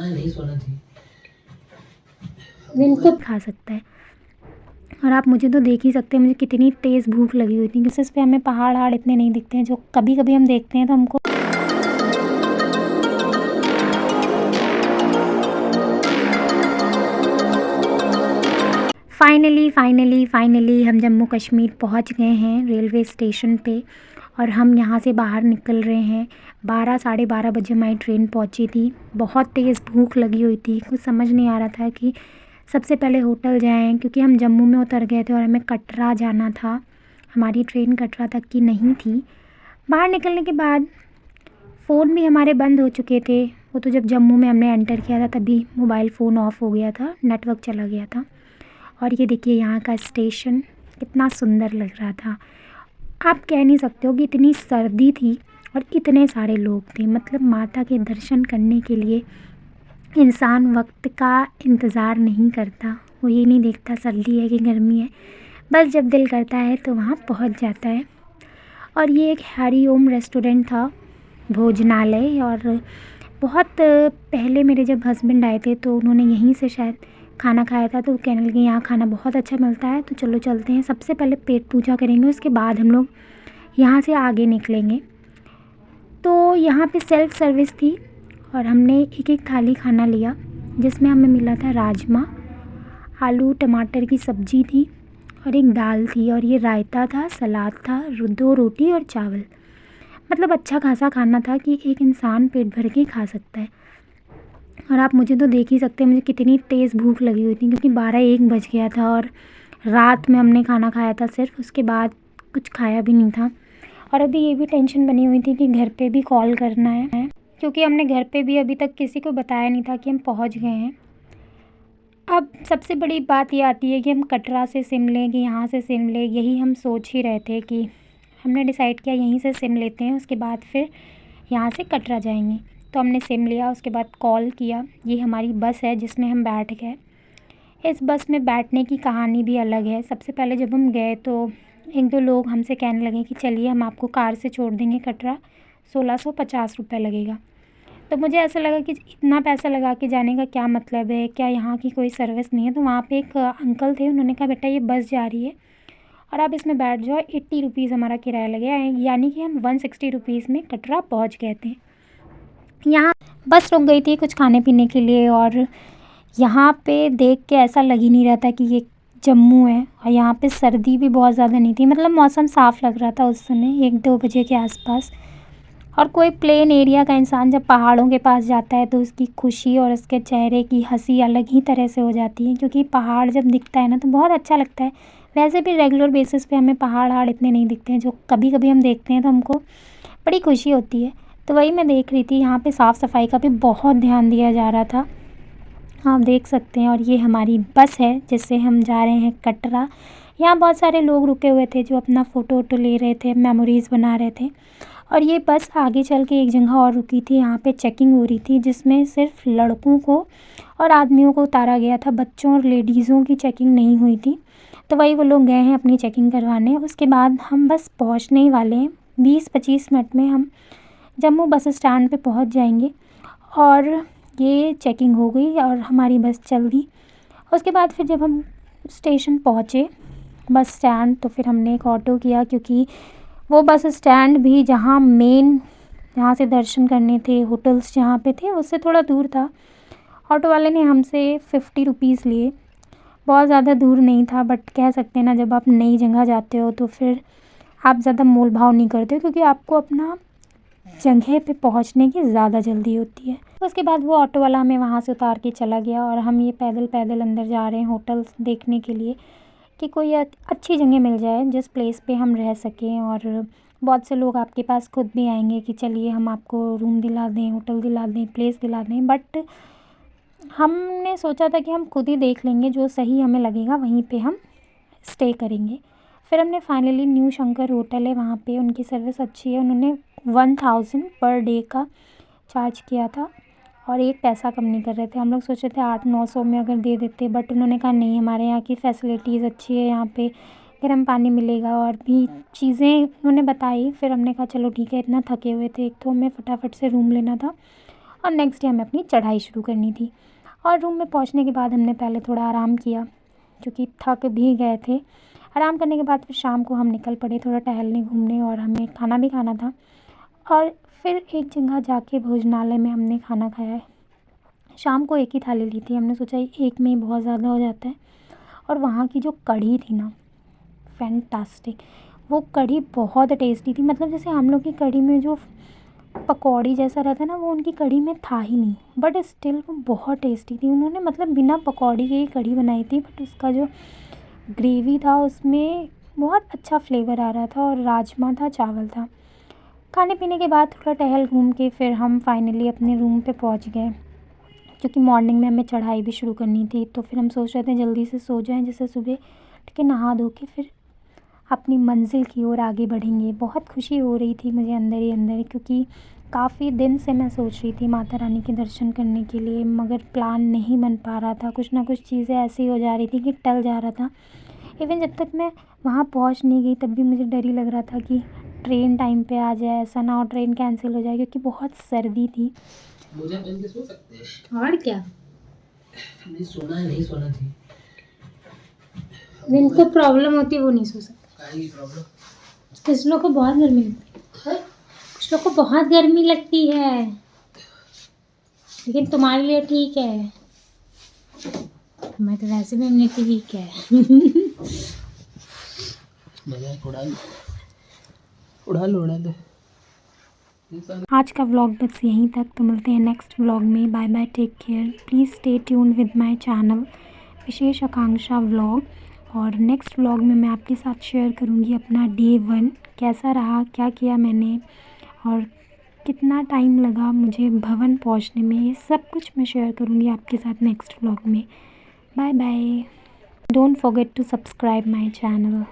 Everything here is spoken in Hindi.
नहीं सोना चाहिए। बिल्कुल खा सकता है। और आप मुझे तो देख ही सकते हैं मुझे कितनी तेज़ भूख लगी हुई थी, क्योंकि इस पे हमें पहाड़ इतने नहीं दिखते हैं, जो कभी कभी हम देखते हैं तो हमको। फाइनली हम जम्मू कश्मीर पहुंच गए हैं रेलवे स्टेशन पे। और हम यहाँ से बाहर निकल रहे हैं। 12 साढ़े 12 बजे हमारी ट्रेन पहुंची थी। बहुत तेज़ भूख लगी हुई थी, कुछ समझ नहीं आ रहा था कि सबसे पहले होटल जाएं, क्योंकि हम जम्मू में उतर गए थे और हमें कटरा जाना था। हमारी ट्रेन कटरा तक की नहीं थी। बाहर निकलने के बाद फ़ोन भी हमारे बंद हो चुके थे। वो तो जब जम्मू में हमने एंटर किया था तभी मोबाइल फ़ोन ऑफ़ हो गया था, नेटवर्क चला गया था। और ये देखिए यहाँ का स्टेशन कितना सुंदर लग रहा था। आप कह नहीं सकते हो कि इतनी सर्दी थी और इतने सारे लोग थे। मतलब माता के दर्शन करने के लिए इंसान वक्त का इंतज़ार नहीं करता, वो ये नहीं देखता सर्दी है कि गर्मी है, बस जब दिल करता है तो वहाँ पहुँच जाता है। और ये एक हरिओम रेस्टोरेंट था, भोजनालय। और बहुत पहले मेरे जब हस्बैंड आए थे तो उन्होंने यहीं से शायद खाना खाया था, तो कहने लगे यहाँ खाना बहुत अच्छा मिलता है, तो चलो चलते हैं। सबसे पहले पेट पूजा करेंगे, उसके बाद हम लोग यहाँ से आगे निकलेंगे। तो यहाँ पे सेल्फ़ सर्विस थी और हमने एक एक थाली खाना लिया, जिसमें हमें मिला था राजमा, आलू टमाटर की सब्ज़ी थी और एक दाल थी, और ये रायता था, सलाद था, 2 रोटी और चावल। मतलब अच्छा खासा खाना था कि एक इंसान पेट भर के खा सकता है। और आप मुझे तो देख ही सकते हैं मुझे कितनी तेज़ भूख लगी हुई थी, क्योंकि 12-1 बज गया था और रात में हमने खाना खाया था सिर्फ, उसके बाद कुछ खाया भी नहीं था। और अभी ये भी टेंशन बनी हुई थी कि घर पे भी कॉल करना है, क्योंकि हमने घर पे भी अभी तक किसी को बताया नहीं था कि हम पहुंच गए हैं। अब सबसे बड़ी बात ये आती है कि हम कटरा से शिमले कि यहाँ से शिमले, यही हम सोच ही रहे थे कि हमने डिसाइड किया यहीं से सिम लेते हैं, उसके बाद फिर यहाँ से कटरा जाएंगे। तो हमने सिम लिया, उसके बाद कॉल किया। ये हमारी बस है जिसमें हम बैठ गए। इस बस में बैठने की कहानी भी अलग है। सबसे पहले जब हम गए तो 1-2 लोग हमसे कहने लगे कि चलिए हम आपको कार से छोड़ देंगे कटरा, 1650 रुपये लगेगा। तो मुझे ऐसा लगा कि इतना पैसा लगा के जाने का क्या मतलब है, क्या यहाँ की कोई सर्विस नहीं है। तो वहाँ पे एक अंकल थे, उन्होंने कहा बेटा ये बस जा रही है और आप इसमें बैठ जाओ। 80 रुपीज़ हमारा किराया लगेगा, यानी कि हम 160 रुपीज़ में कटरा पहुँच गए थे। यहाँ बस रुक गई थी कुछ खाने पीने के लिए, और यहाँ पे देख के ऐसा लग ही नहीं रहा था कि ये जम्मू है। और यहाँ पे सर्दी भी बहुत ज़्यादा नहीं थी, मतलब मौसम साफ़ लग रहा था उस समय 1-2 बजे के आसपास। और कोई प्लेन एरिया का इंसान जब पहाड़ों के पास जाता है तो उसकी खुशी और उसके चेहरे की हंसी अलग ही तरह से हो जाती है, क्योंकि पहाड़ जब दिखता है ना तो बहुत अच्छा लगता है। वैसे भी रेगुलर बेसिस पे हमें पहाड़ इतने नहीं दिखते हैं, जो कभी कभी हम देखते हैं तो हमको बड़ी खुशी होती है। तो वही मैं देख रही थी, यहाँ पे साफ़ सफाई का भी बहुत ध्यान दिया जा रहा था, आप देख सकते हैं। और ये हमारी बस है जिससे हम जा रहे हैं कटरा। यहाँ बहुत सारे लोग रुके हुए थे जो अपना फ़ोटो वोटो ले रहे थे, मेमोरीज़ बना रहे थे। और ये बस आगे चल के एक जगह और रुकी थी, यहाँ पे चेकिंग हो रही थी, जिसमें सिर्फ लड़कों को और आदमियों को उतारा गया था, बच्चों और लेडीज़ों की चेकिंग नहीं हुई थी। तो वही वो लोग गए हैं अपनी चेकिंग करवाने। उसके बाद हम बस पहुँचने ही वाले हैं, 20-25 मिनट में हम जम्मू बस स्टैंड पे पहुँच जाएंगे। और ये चेकिंग हो गई और हमारी बस चल दी। उसके बाद फिर जब हम स्टेशन पहुँचे, बस स्टैंड, तो फिर हमने एक ऑटो किया, क्योंकि वो बस स्टैंड भी जहाँ मेन जहाँ से दर्शन करने थे, होटल्स जहाँ पे थे, उससे थोड़ा दूर था। ऑटो वाले ने हमसे 50 रुपीज़ लिए, बहुत ज़्यादा दूर नहीं था, बट कह सकते हैं ना जब आप नई जगह जाते हो तो फिर आप ज़्यादा मोल भाव नहीं करते हो, क्योंकि आपको अपना जगह पे पहुंचने की ज़्यादा जल्दी होती है। उसके बाद वो ऑटो वाला हमें वहाँ से उतार के चला गया और हम ये पैदल पैदल अंदर जा रहे हैं होटल्स देखने के लिए, कि कोई अच्छी जगह मिल जाए जिस प्लेस पे हम रह सकें। और बहुत से लोग आपके पास खुद भी आएंगे कि चलिए हम आपको रूम दिला दें, होटल दिला दें, प्लेस दिला दें, बट हमने सोचा था कि हम खुद ही देख लेंगे, जो सही हमें लगेगा वहीं पे हम स्टे करेंगे। फिर हमने फाइनली न्यू शंकर होटल है वहाँ पे, उनकी सर्विस अच्छी है, उन्होंने 1000 पर डे का चार्ज किया था और एक पैसा कम नहीं कर रहे थे। हम लोग सोचे थे 800-900 में अगर दे देते, बट उन्होंने कहा नहीं, हमारे यहाँ की फ़ैसिलिटीज़ अच्छी है, यहाँ पे गर्म पानी मिलेगा और भी चीज़ें उन्होंने बताई। फिर हमने कहा चलो ठीक है, इतना थके हुए थे, एक तो हमें फटाफट से रूम लेना था और नेक्स्ट डे हमें अपनी चढ़ाई शुरू करनी थी। और रूम में पहुंचने के बाद हमने पहले थोड़ा आराम किया क्योंकि थक भी गए थे। आराम करने के बाद फिर शाम को हम निकल पड़े थोड़ा टहलने घूमने, और हमें खाना भी खाना था। और फिर एक जगह जाके भोजनालय में हमने खाना खाया है। शाम को एक ही थाली ली थी, हमने सोचा एक में ही बहुत ज़्यादा हो जाता है। और वहाँ की जो कढ़ी थी ना, फैंटास्टिक। वो कढ़ी बहुत टेस्टी थी, मतलब जैसे हम लोग की कढ़ी में जो पकौड़ी जैसा रहता है ना, वो उनकी कढ़ी में था ही नहीं, बट स्टिल वो बहुत टेस्टी थी। उन्होंने मतलब बिना पकौड़ी के ही कढ़ी बनाई थी, बट उसका जो ग्रेवी था उसमें बहुत अच्छा फ्लेवर आ रहा था, और राजमा था, चावल था। खाने पीने के बाद थोड़ा टहल घूम के फिर हम फाइनली अपने रूम पे पहुंच गए, क्योंकि मॉर्निंग में हमें चढ़ाई भी शुरू करनी थी। तो फिर हम सोच रहे थे जल्दी से सो जाएं, जैसे सुबह उठ के नहा धो के फिर अपनी मंजिल की ओर आगे बढ़ेंगे। बहुत खुशी हो रही थी मुझे अंदर ही अंदर, क्योंकि काफ़ी दिन से मैं सोच रही थी माता रानी के दर्शन करने के लिए, मगर प्लान नहीं बन पा रहा था। कुछ ना कुछ चीज़ें ऐसी हो जा रही थी कि टल जा रहा था। इवन जब तक मैं वहाँ पहुँच नहीं गई तब भी मुझे डर ही लग रहा था कि ट्रेन टाइम पे आ जाए, ऐसा ना हो ट्रेन कैंसिल हो जाए, क्योंकि बहुत सर्दी थी। मुझे पहन के सो सकते हैं और क्या, नहीं सोना है, नहीं सोना थी। जिनको प्रॉब्लम होती है वो नहीं सो सकते। काहे की प्रॉब्लम? कुछ लोग को बहुत गर्मी लगती है, कुछ लोग को बहुत गर्मी लगती है, लेकिन तुम्हारे लिए ठीक है। मैं तो वैसे भी हमने ठीक है। मजाक उड़ा लो। आज का व्लॉग बस यहीं तक, तो मिलते हैं नेक्स्ट व्लॉग में। Bye bye, take care, please stay tune with my channel Vishesh Akanksha vlog. और नेक्स्ट व्लॉग में मैं आपके साथ शेयर करूँगी अपना डे 1 कैसा रहा, क्या किया मैंने, और कितना टाइम लगा मुझे भवन पहुँचने में। ये सब कुछ मैं शेयर करूँगी आपके साथ नेक्स्ट व्लॉग में। Bye bye, don't forget to subscribe my channel.